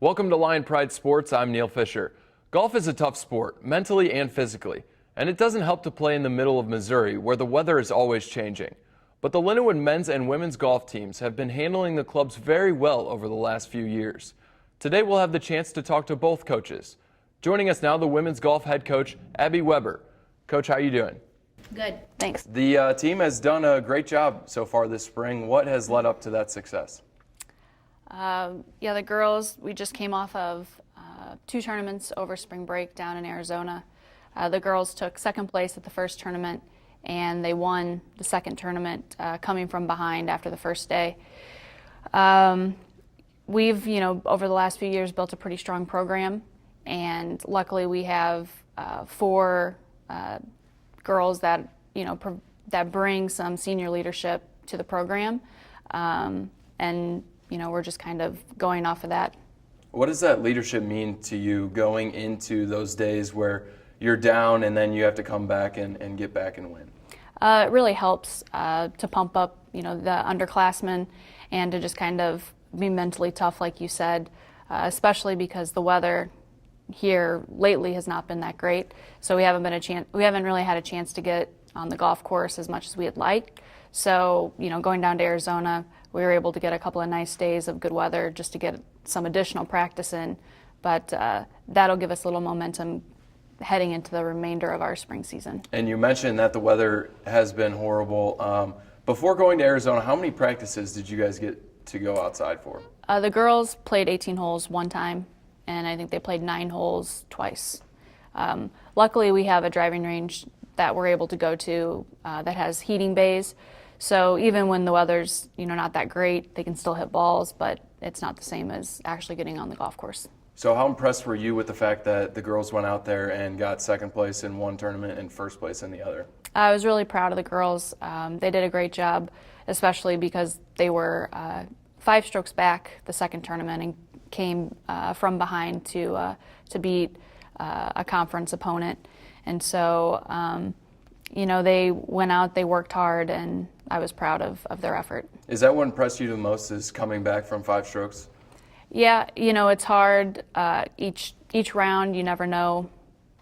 Welcome to Lion Pride Sports. I'm Neil Fischer. Golf is a tough sport, mentally and physically, and it doesn't help to play in the middle of Missouri, where the weather is always changing. But the Lindenwood men's and women's golf teams have been handling the clubs very well over the last few years. Today we'll have the chance to talk to both coaches. Joining us now, the women's golf head coach, Abby Weber. Coach, how are you doing? Good, thanks. The team has done a great job so far this spring. What has led up to that success? The girls, we just came off of 2 tournaments over spring break down in Arizona. The girls took second place at the first tournament, and they won the second tournament coming from behind after the first day. We've, over the last few years built a pretty strong program, and luckily we have 4 girls that, that bring some senior leadership to the program, and we're just kind of going off of that. What does that leadership mean to you going into those days where you're down and then you have to come back and get back and win? It really helps to pump up, the underclassmen and to just kind of be mentally tough, like you said, especially because the weather here lately has not been that great. So we haven't really had a chance to get on the golf course as much as we'd like. So, going down to Arizona, we were able to get a couple of nice days of good weather just to get some additional practice in. But that'll give us a little momentum heading into the remainder of our spring season. And you mentioned that the weather has been horrible. Before going to Arizona, how many practices did you guys get to go outside for? The girls played 18 holes one time, and I think they played 9 holes twice. Luckily, we have a driving range that we're able to go to that has heating bays. So even when the weather's not that great, they can still hit balls, but it's not the same as actually getting on the golf course. So how impressed were you with the fact that the girls went out there and got second place in one tournament and first place in the other? I was really proud of the girls. They did a great job, especially because they were 5 strokes back the second tournament and came from behind to beat a conference opponent. And so, they went out, they worked hard, and I was proud of their effort. Is that what impressed you the most, is coming back from 5 strokes? Yeah, it's hard. Each round, you never know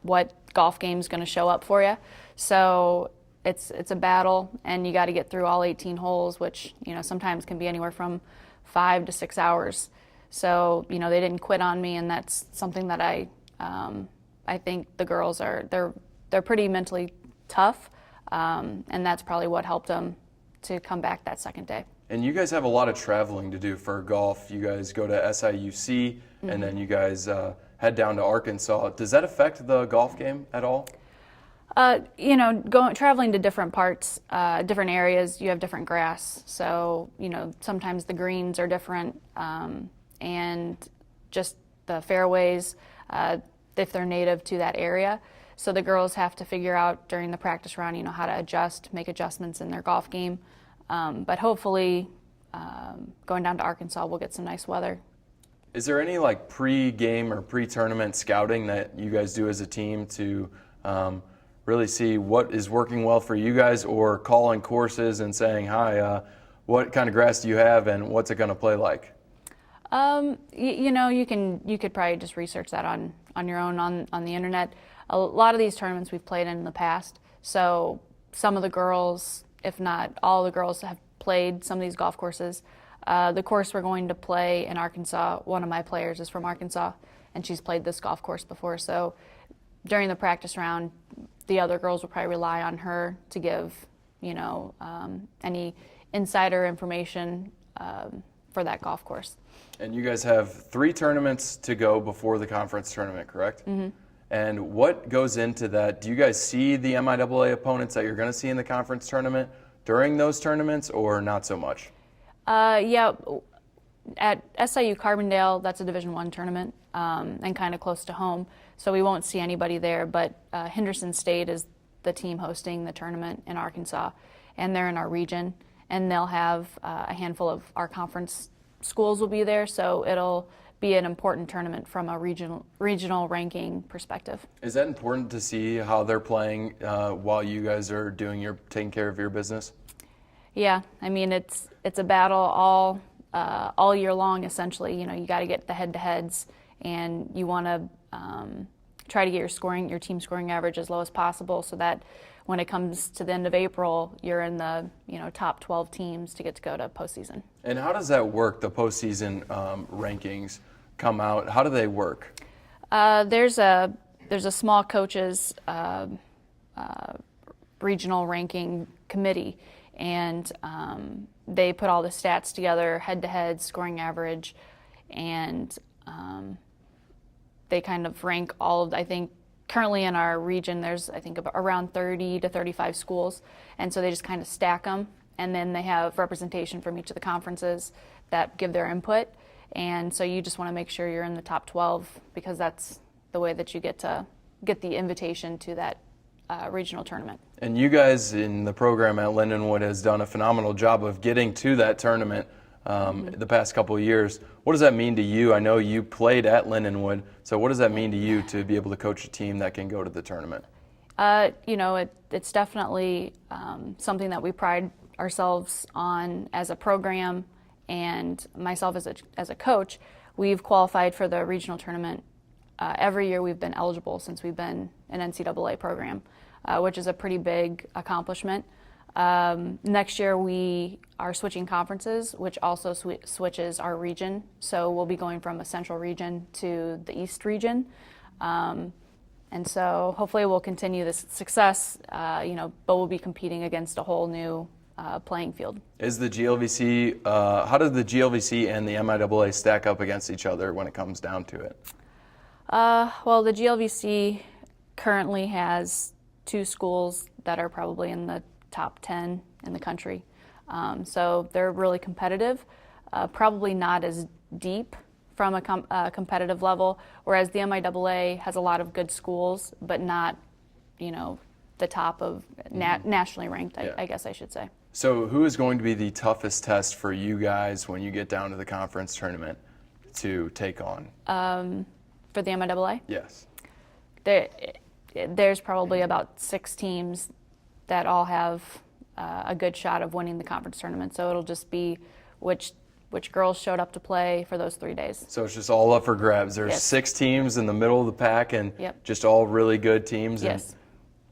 what golf game's going to show up for you. So it's a battle, and you got to get through all 18 holes, which sometimes can be anywhere from 5 to 6 hours. So they didn't quit on me, and that's something that I think the girls they're pretty mentally tough, and that's probably what helped them to come back that second day. And you guys have a lot of traveling to do for golf. You guys go to SIUC, and then you guys head down to Arkansas. Does that affect the golf game at all? Traveling to different parts, different areas, you have different grass. So, sometimes the greens are different, and just the fairways, if they're native to that area. So the girls have to figure out during the practice round, how to make adjustments in their golf game. But hopefully, going down to Arkansas, we'll get some nice weather. Is there any pre-game or pre-tournament scouting that you guys do as a team to really see what is working well for you guys, or calling courses and saying, hi, what kind of grass do you have and what's it going to play like? You could probably just research that on your own on the internet. A lot of these tournaments we've played in the past, so some of the girls, if not all the girls, have played some of these golf courses. The course we're going to play in Arkansas, one of my players is from Arkansas, and she's played this golf course before. So during the practice round, the other girls will probably rely on her to give, any insider information for that golf course. And you guys have 3 tournaments to go before the conference tournament, correct? Mm-hmm. And what goes into that? Do you guys see the MIAA opponents that you're going to see in the conference tournament during those tournaments, or not so much? Yeah, at SIU Carbondale, that's a Division I tournament, and kind of close to home, so we won't see anybody there. But Henderson State is the team hosting the tournament in Arkansas, and they're in our region, and they'll have a handful of our conference schools will be there, so it'll be an important tournament from a regional ranking perspective. Is that important to see how they're playing while you guys are taking care of your business? Yeah, I mean it's a battle all year long, essentially. You got to get the head-to-heads, and you want to try to get your team scoring average as low as possible, so that when it comes to the end of April, you're in the top 12 teams to get to go to postseason. And how does that work? The postseason rankings come out. How do they work? There's a small coaches regional ranking committee, and they put all the stats together, head-to-head, scoring average, and they kind of rank all of, I think, currently in our region, there's, I think, around 30 to 35 schools, and so they just kind of stack them, and then they have representation from each of the conferences that give their input, and so you just want to make sure you're in the top 12, because that's the way that you get the invitation to that regional tournament. And you guys in the program at Lindenwood has done a phenomenal job of getting to that tournament the past couple of years. What does that mean to you? I know you played at Lindenwood, so what does that mean to you to be able to coach a team that can go to the tournament? It's definitely something that we pride ourselves on as a program, and myself as a coach. We've qualified for the regional tournament every year we've been eligible since we've been an NCAA program, which is a pretty big accomplishment. Next year we are switching conferences, which also switches our region. So we'll be going from a central region to the east region. And so hopefully we'll continue this success, but we'll be competing against a whole new playing field. Is the GLVC, how does the GLVC and the MIAA stack up against each other when it comes down to it? Well, the GLVC currently has 2 schools that are probably in the top 10 in the country. So they're really competitive, probably not as deep from a competitive level, whereas the MIAA has a lot of good schools, but not, the top of nationally ranked, I guess I should say. So who is going to be the toughest test for you guys when you get down to the conference tournament to take on? For the MIAA? Yes. There's probably about 6 teams that all have a good shot of winning the conference tournament. So it'll just be which girls showed up to play for those 3 days. So it's just all up for grabs. There's 6 teams in the middle of the pack, and just all really good teams. Yes.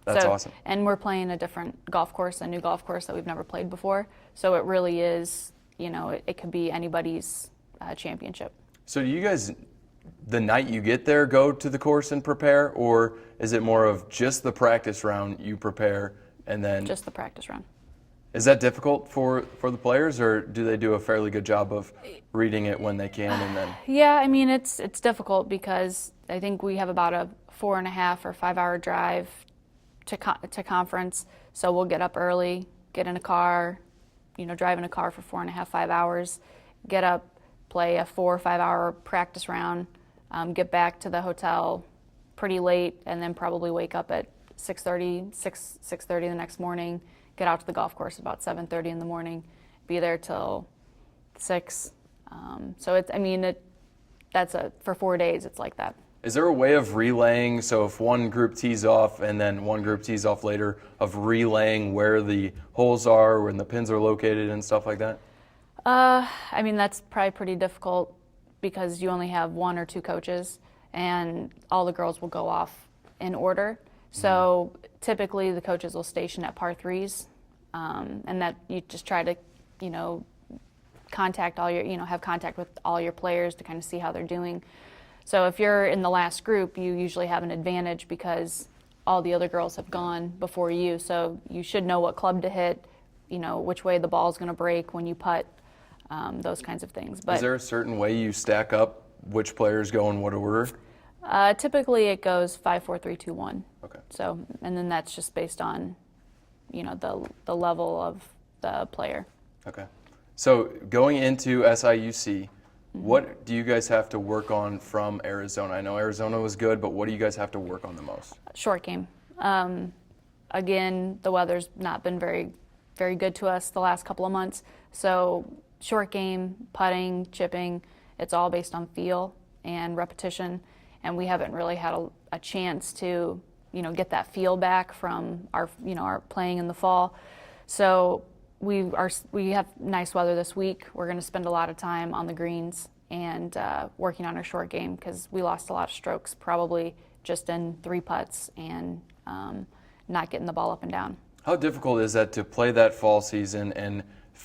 That's awesome. And we're playing a different golf course, a new golf course that we've never played before. So it really is, it could be anybody's championship. So do you guys, the night you get there, go to the course and prepare, or is it more of just the practice round you prepare and then? Just the practice round. Is that difficult for the players, or do they do a fairly good job of reading it when they can and then? Yeah, I mean, it's difficult because I think we have about a 4.5 or 5 hour drive to conference. So we'll get up early, get in a car, drive in a car for 4.5, 5 hours, get up, play a 4 or 5 hour practice round, get back to the hotel pretty late, and then probably wake up at 6:30 the next morning, get out to the golf course about 7:30 in the morning, be there till 6. So that's for 4 days. It's like that. Is there a way of relaying, so if one group tees off and then one group tees off later, of relaying where the holes are, where the pins are located and stuff like that? That's probably pretty difficult because you only have 1 or 2 coaches, and all the girls will go off in order. So typically the coaches will station at par 3s, and that you just try to, contact all your, have contact with all your players to kind of see how they're doing. So if you're in the last group, you usually have an advantage because all the other girls have gone before you. So you should know what club to hit, which way the ball's going to break when you putt, those kinds of things. But is there a certain way you stack up which players go in what order? Typically it goes 5, 4, 3, 2, 1. Okay. So, and then that's just based on, the level of the player. Okay. So going into SIUC, what do you guys have to work on from Arizona? I know Arizona was good, but what do you guys have to work on the most? Short game. Again, the weather's not been very, very good to us the last couple of months. So short game, putting, chipping, it's all based on feel and repetition. And we haven't really had a chance to, get that feel back from our playing in the fall. So we have nice weather this week. We're going to spend a lot of time on the greens and working on our short game because we lost a lot of strokes, probably just in 3 putts and not getting the ball up and down. How difficult is that to play that fall season and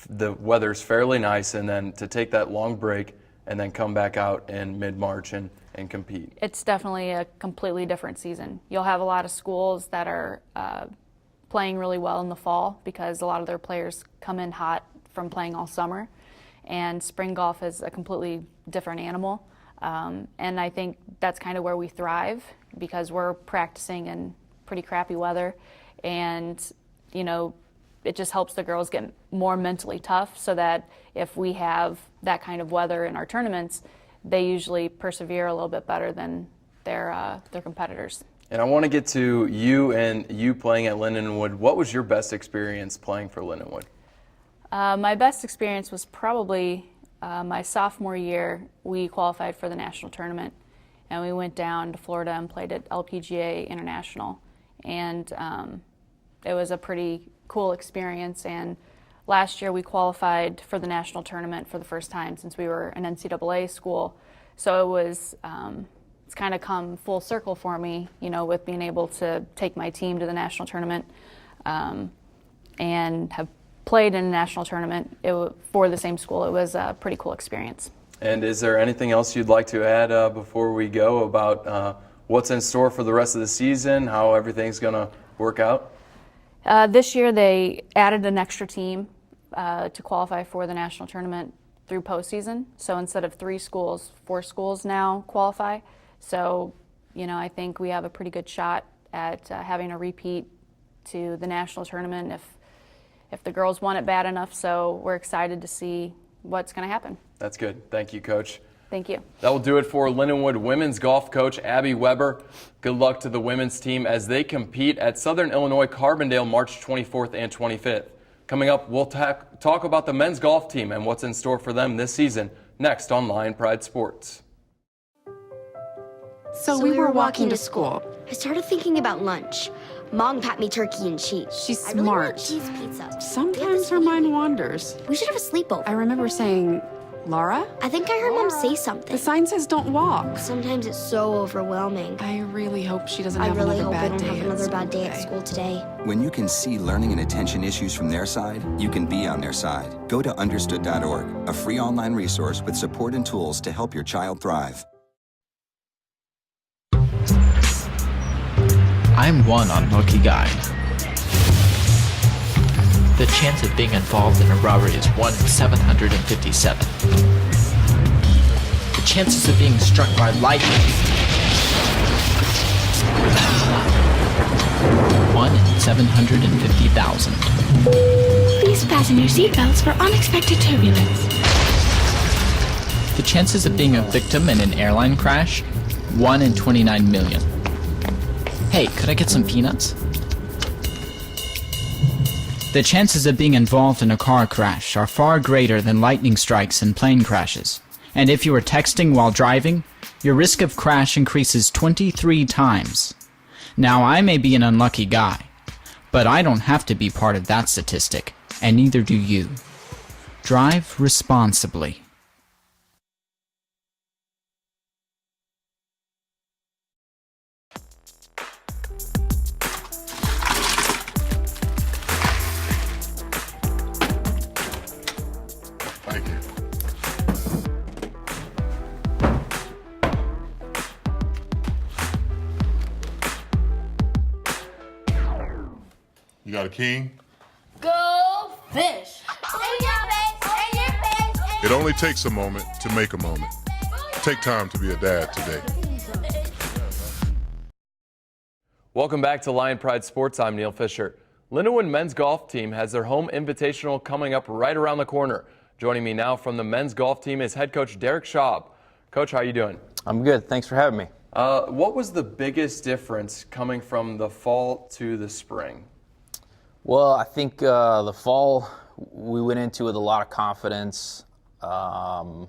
the weather's fairly nice, and then to take that long break and then come back out in mid-March and compete? It's definitely a completely different season. You'll have a lot of schools that are playing really well in the fall because a lot of their players come in hot from playing all summer, and spring golf is a completely different animal. And I think that's kind of where we thrive because we're practicing in pretty crappy weather, and it just helps the girls get more mentally tough so that if we have that kind of weather in our tournaments, they usually persevere a little bit better than their competitors. And I want to get to you playing at Lindenwood. What was your best experience playing for Lindenwood? My best experience was probably my sophomore year. We qualified for the national tournament, and we went down to Florida and played at LPGA International. And it was a pretty cool experience. And last year we qualified for the national tournament for the first time since we were an NCAA school. So it was it's kind of come full circle for me, with being able to take my team to the national tournament and have played in a national tournament for the same school. It was a pretty cool experience. And is there anything else you'd like to add before we go about what's in store for the rest of the season, how everything's going to work out? This year they added an extra team to qualify for the national tournament through postseason. So instead of 3 schools, 4 schools now qualify. So, I think we have a pretty good shot at having a repeat to the national tournament if the girls want it bad enough. So we're excited to see what's going to happen. That's good. Thank you, Coach. Thank you. That will do it for Lindenwood women's golf coach Abby Weber. Good luck to the women's team as they compete at Southern Illinois Carbondale March 24th and 25th. Coming up, we'll talk about the men's golf team and what's in store for them this season, next on Lion Pride Sports. So we were walking to school. I started thinking about lunch. Mom packed me turkey and cheese. She's I really smart. want cheese pizza. Sometimes her mind wanders. We should have a sleepover. I remember saying, Laura? I think I heard Mom say something. The sign says don't walk. Sometimes it's so overwhelming. I really hope she doesn't I have really another hope I bad don't day have at another school bad day at today. school today. When you can see learning and attention issues from their side, you can be on their side. Go to understood.org, a free online resource with support and tools to help your child thrive. I'm one unlucky guy. The chance of being involved in a robbery is 1 in 757. The chances of being struck by lightning. 1 in 750,000. Please fasten your seatbelts for unexpected turbulence. The chances of being a victim in an airline crash? 1 in 29 million. Hey, could I get some peanuts? The chances of being involved in a car crash are far greater than lightning strikes and plane crashes. And if you are texting while driving, your risk of crash increases 23 times. Now, I may be an unlucky guy, but I don't have to be part of that statistic, and neither do you. Drive responsibly. Thank you. You got a king? Go fish! It only takes a moment to make a moment. Take time to be a dad today. Welcome back to Lion Pride Sports. I'm Neil Fischer. Lindenwood men's golf team has their home invitational coming up right around the corner. Joining me now from the men's golf team is head coach Derek Schaub. Coach, how are you doing? I'm good. Thanks for having me. What was the biggest difference coming from the fall to the spring? Well, I think the fall we went into with a lot of confidence. Coming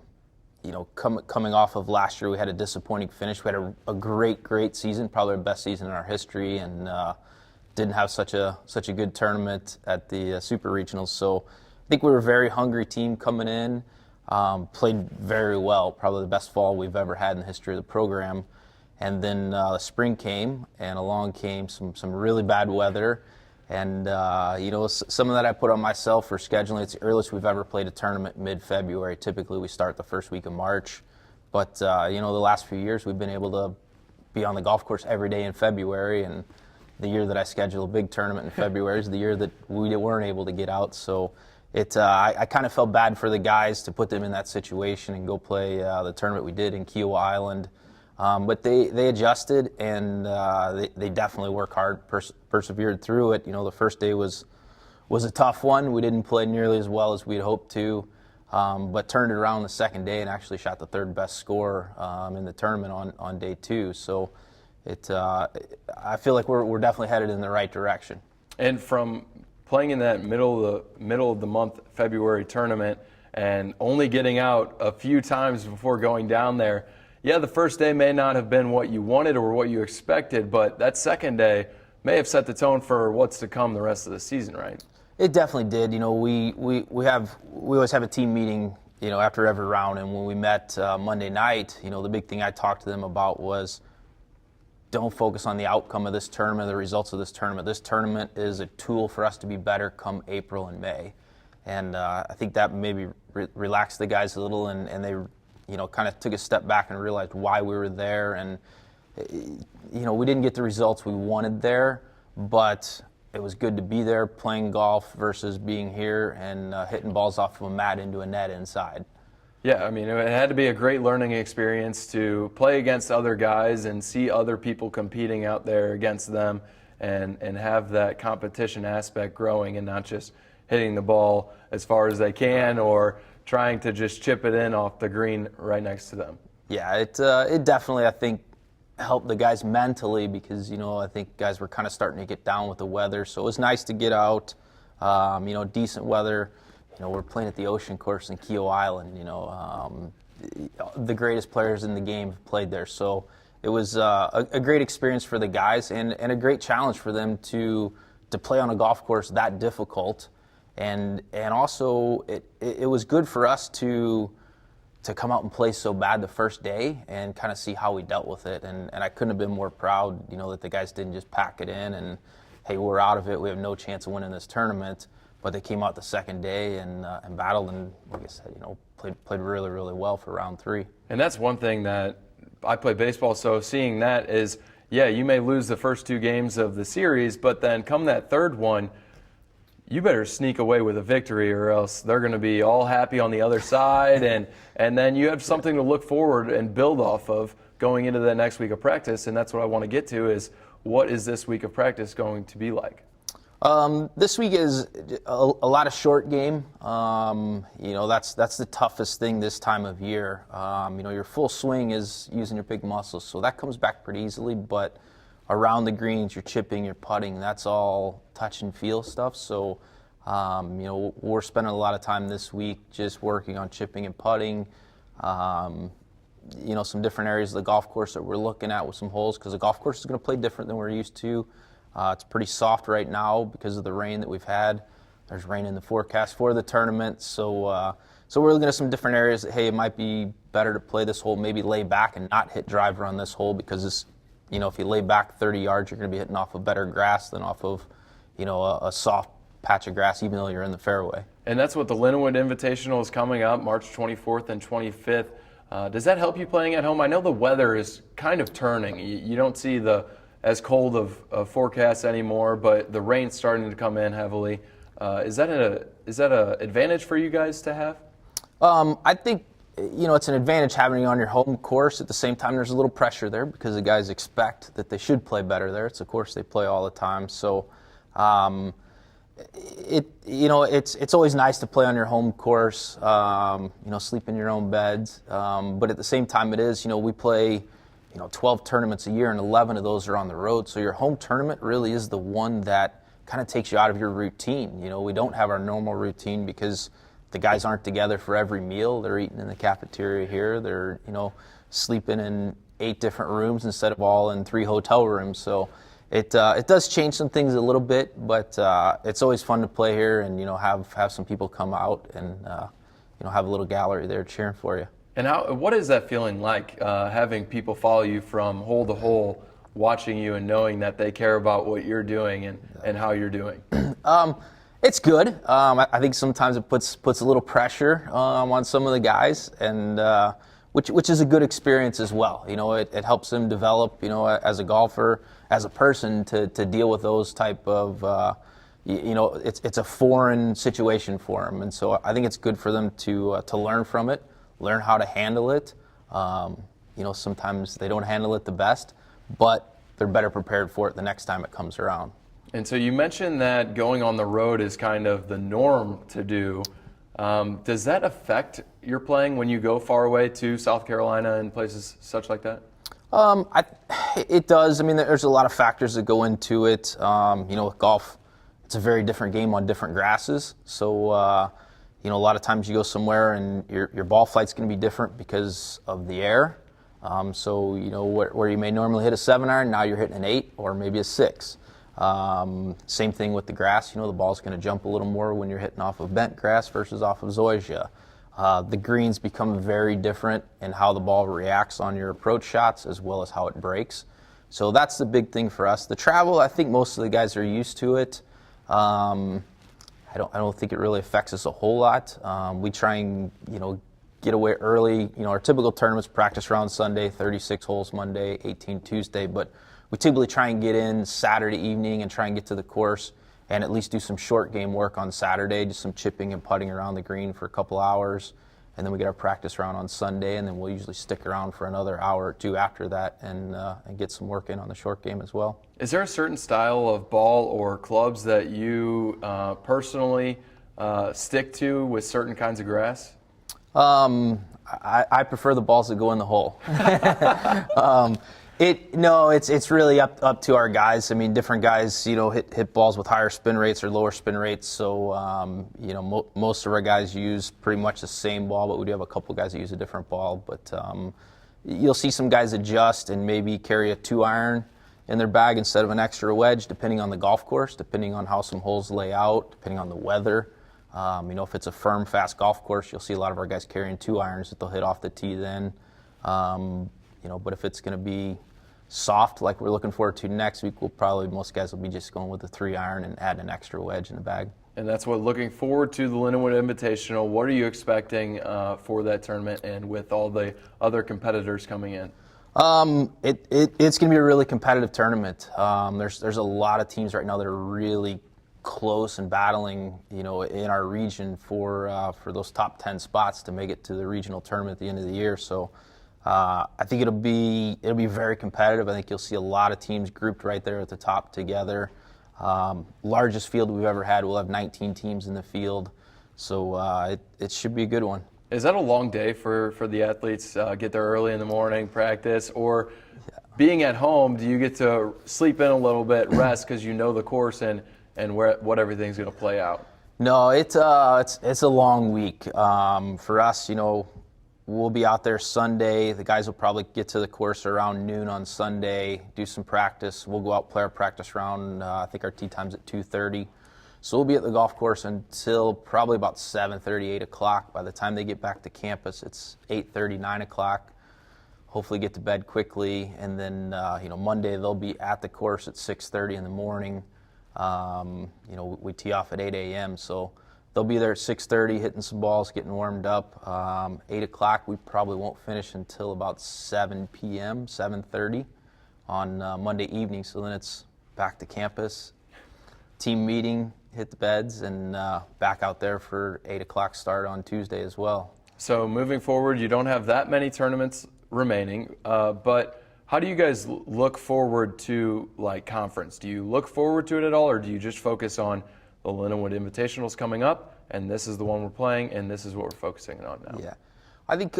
off of last year, we had a disappointing finish. We had a great season, probably the best season in our history, and didn't have such a good tournament at the Super Regionals. So I think we were a very hungry team coming in, played very well, probably the best fall we've ever had in the history of the program. And then the spring came, and along came some really bad weather. And, some of that I put on myself for scheduling. It's the earliest we've ever played a tournament mid-February. Typically, we start the first week of March. But, the last few years, we've been able to be on the golf course every day in February. And the year that I scheduled a big tournament in February is the year that we weren't able to get out. So I kind of felt bad for the guys to put them in that situation and go play the tournament we did in Kiowa Island. But they adjusted, and they definitely worked hard, persevered through it. The first day was a tough one. We didn't play nearly as well as we'd hoped to, but turned it around the second day and actually shot the third best score in the tournament on day 2. So I feel like we're definitely headed in the right direction. And from playing in that middle of the month February tournament and only getting out a few times before going down there, yeah, the first day may not have been what you wanted or what you expected, but that second day may have set the tone for what's to come the rest of the season, right? It definitely did. We always have a team meeting, after every round, and when we met Monday night, the big thing I talked to them about was don't focus on the outcome of this tournament, the results of this tournament. This tournament is a tool for us to be better come April and May, and I think that maybe relaxed the guys a little, and they kind of took a step back and realized why we were there. And, we didn't get the results we wanted there, but it was good to be there playing golf versus being here and hitting balls off of a mat into a net inside. Yeah, I mean, it had to be a great learning experience to play against other guys and see other people competing out there against them and have that competition aspect growing and not just hitting the ball as far as they can or trying to just chip it in off the green right next to them. Yeah, it definitely, I think, helped the guys mentally because, I think guys were kind of starting to get down with the weather. So it was nice to get out, decent weather. We're playing at the Ocean Course in Kiowa Island. The greatest players in the game have played there. So it was a great experience for the guys and a great challenge for them to play on a golf course that difficult. And also it was good for us to come out and play so bad the first day and kind of see how we dealt with it. And I couldn't have been more proud, that the guys didn't just pack it in and, hey, we're out of it. We have no chance of winning this tournament. But they came out the second day and battled and, like I said, played really, really well for round 3. And that's one thing that I play baseball, so seeing that is, yeah, you may lose the first 2 games of the series, but then come that third one, you better sneak away with a victory or else they're going to be all happy on the other side. And then you have something to look forward and build off of going into the next week of practice. And that's what I want to get to is what is this week of practice going to be like? This week is a lot of short game. That's the toughest thing this time of year. Your full swing is using your big muscles, so that comes back pretty easily. But around the greens, you're chipping, you're putting, that's all touch and feel stuff. So, we're spending a lot of time this week just working on chipping and putting. Some different areas of the golf course that we're looking at with some holes because the golf course is going to play different than we're used to. It's pretty soft right now because of the rain that we've had. There's rain in the forecast for the tournament. So we're looking at some different areas that, hey, it might be better to play this hole, maybe lay back and not hit driver on this hole because it's, if you lay back 30 yards, you're going to be hitting off of better grass than off of, a soft patch of grass, even though you're in the fairway. And that's what the Lindenwood Invitational is coming up, March 24th and 25th. Does that help you playing at home? I know the weather is kind of turning. You don't see the as cold of forecasts anymore, but the rain's starting to come in heavily. Is that an advantage for you guys to have? I think it's an advantage having it on your home course. At the same time, there's a little pressure there because the guys expect that they should play better there. It's a course they play all the time. So, it's always nice to play on your home course. Sleep in your own beds. But at the same time, it is. We play 12 tournaments a year, and 11 of those are on the road. So your home tournament really is the one that kind of takes you out of your routine. We don't have our normal routine because the guys aren't together for every meal. They're eating in the cafeteria here. They're, sleeping in 8 different rooms instead of all in 3 hotel rooms. So it does change some things a little bit, but it's always fun to play here and have some people come out and have a little gallery there cheering for you. And what is that feeling like, having people follow you from hole to hole, watching you and knowing that they care about what you're doing and how you're doing? It's good. I think sometimes it puts a little pressure on some of the guys, and which is a good experience as well. It helps them develop, as a golfer, as a person, to deal with those type of, it's a foreign situation for them, and so I think it's good for them to learn from it, learn how to handle it. Sometimes they don't handle it the best, but they're better prepared for it the next time it comes around. And so you mentioned that going on the road is kind of the norm to do. Does that affect your playing when you go far away to South Carolina and places such like that? It does. I mean, there's a lot of factors that go into it. With golf, it's a very different game on different grasses. So, a lot of times you go somewhere and your ball flight's going to be different because of the air. So, where you may normally hit a 7-iron, now you're hitting an 8 or maybe a 6. Same thing with the grass. The ball's going to jump a little more when you're hitting off of bent grass versus off of zoysia. The greens become very different in how the ball reacts on your approach shots as well as how it breaks. So that's the big thing for us. The travel, I think most of the guys are used to it. I don't think it really affects us a whole lot. We try and get away early. Our typical tournaments practice round Sunday, 36 holes Monday, 18 Tuesday, but we typically try and get in Saturday evening and try and get to the course and at least do some short game work on Saturday, just some chipping and putting around the green for a couple hours. And then we get our practice round on Sunday, and then we'll usually stick around for another hour or two after that and get some work in on the short game as well. Is there a certain style of ball or clubs that you personally stick to with certain kinds of grass? I prefer the balls that go in the hole. It's really up to our guys. I mean, different guys, hit balls with higher spin rates or lower spin rates. So, most of our guys use pretty much the same ball, but we do have a couple guys that use a different ball. But you'll see some guys adjust and maybe carry a 2-iron in their bag instead of an extra wedge, depending on the golf course, depending on how some holes lay out, depending on the weather. If it's a firm, fast golf course, you'll see a lot of our guys carrying 2-irons that they'll hit off the tee then. But if it's going to be soft, like we're looking forward to next week, most guys will be just going with a 3-iron and add an extra wedge in the bag. And that's what, looking forward to the Lindenwood Invitational. What are you expecting for that tournament and with all the other competitors coming in? It's going to be a really competitive tournament. There's a lot of teams right now that are really close and battling, in our region for those top 10 spots to make it to the regional tournament at the end of the year. So I think it'll be very competitive. I think you'll see a lot of teams grouped right there at the top together. Largest field we've ever had. We'll have 19 teams in the field, so it should be a good one. Is that a long day for the athletes? Get there early in the morning, practice, or being at home, do you get to sleep in a little bit, rest because you know the course and what everything's going to play out? No, it's a long week for us. We'll be out there Sunday. The guys will probably get to the course around noon on Sunday, do some practice. We'll go out, play our practice round. I think our tee time's at 2:30. So we'll be at the golf course until probably about 7:30, 8 o'clock. By the time they get back to campus, it's 8:30, 9 o'clock. Hopefully get to bed quickly. And then, Monday they'll be at the course at 6:30 in the morning. We tee off at 8 a.m., so they'll be there at 6:30 hitting some balls, getting warmed up. 8 o'clock, we probably won't finish until about 7 p.m., 7:30 on Monday evening. So then it's back to campus, team meeting, hit the beds, and back out there for 8 o'clock start on Tuesday as well. So moving forward, you don't have that many tournaments remaining, but how do you guys look forward to conference? Do you look forward to it at all, or do you just focus on the Lindenwood Invitational's coming up, and this is the one we're playing, and this is what we're focusing on now? Yeah, I think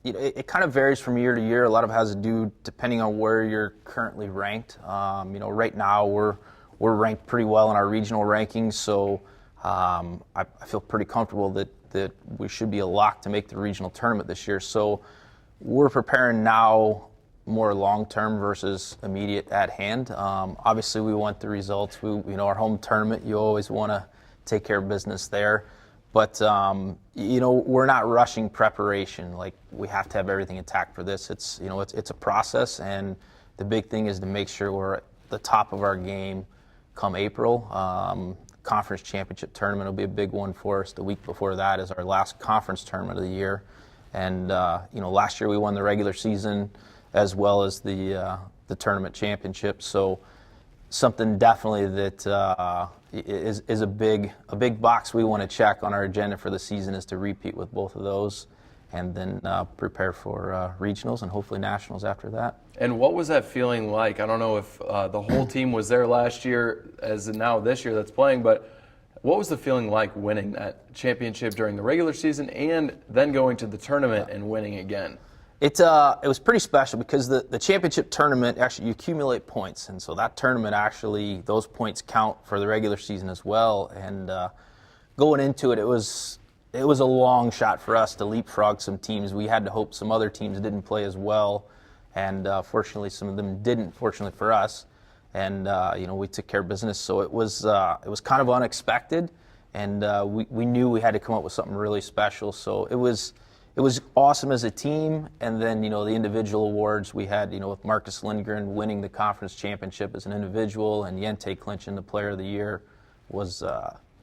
it kind of varies from year to year. A lot of it has to do depending on where you're currently ranked. Right now we're ranked pretty well in our regional rankings, so I feel pretty comfortable that we should be a lock to make the regional tournament this year. So we're preparing now more long-term versus immediate at hand. Obviously, we want the results. Our home tournament, you always want to take care of business there. But, we're not rushing preparation. Like, we have to have everything intact for this. It's a process, and the big thing is to make sure we're at the top of our game come April. Conference championship tournament will be a big one for us. The week before that is our last conference tournament of the year. And, last year we won the regular season as well as the tournament championship. So something definitely that is a big box we want to check on our agenda for the season is to repeat with both of those and then prepare for regionals and hopefully nationals after that. And what was that feeling like? I don't know if the whole team was there last year as now this year that's playing, but what was the feeling like winning that championship during the regular season and then going to the tournament and winning again? It was pretty special because the championship tournament, actually you accumulate points, and so that tournament actually, those points count for the regular season as well. And going into it, it was a long shot for us to leapfrog some teams. We had to hope some other teams didn't play as well, and fortunately some of them didn't, fortunately for us. And we took care of business, so it was kind of unexpected, and we knew we had to come up with something really special. So it was awesome as a team, and then the individual awards we had, with Marcus Lindgren winning the conference championship as an individual and Yente clinching the Player of the Year was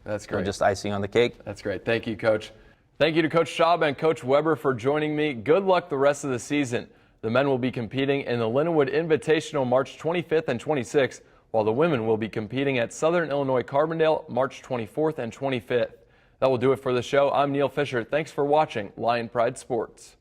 that's great. Just icing on the cake. That's great. Thank you, Coach. Thank you to Coach Schaub and Coach Weber for joining me. Good luck the rest of the season. The men will be competing in the Lindenwood Invitational March 25th and 26th, while the women will be competing at Southern Illinois Carbondale March 24th and 25th. That will do it for the show. I'm Neil Fischer. Thanks for watching Lion Pride Sports.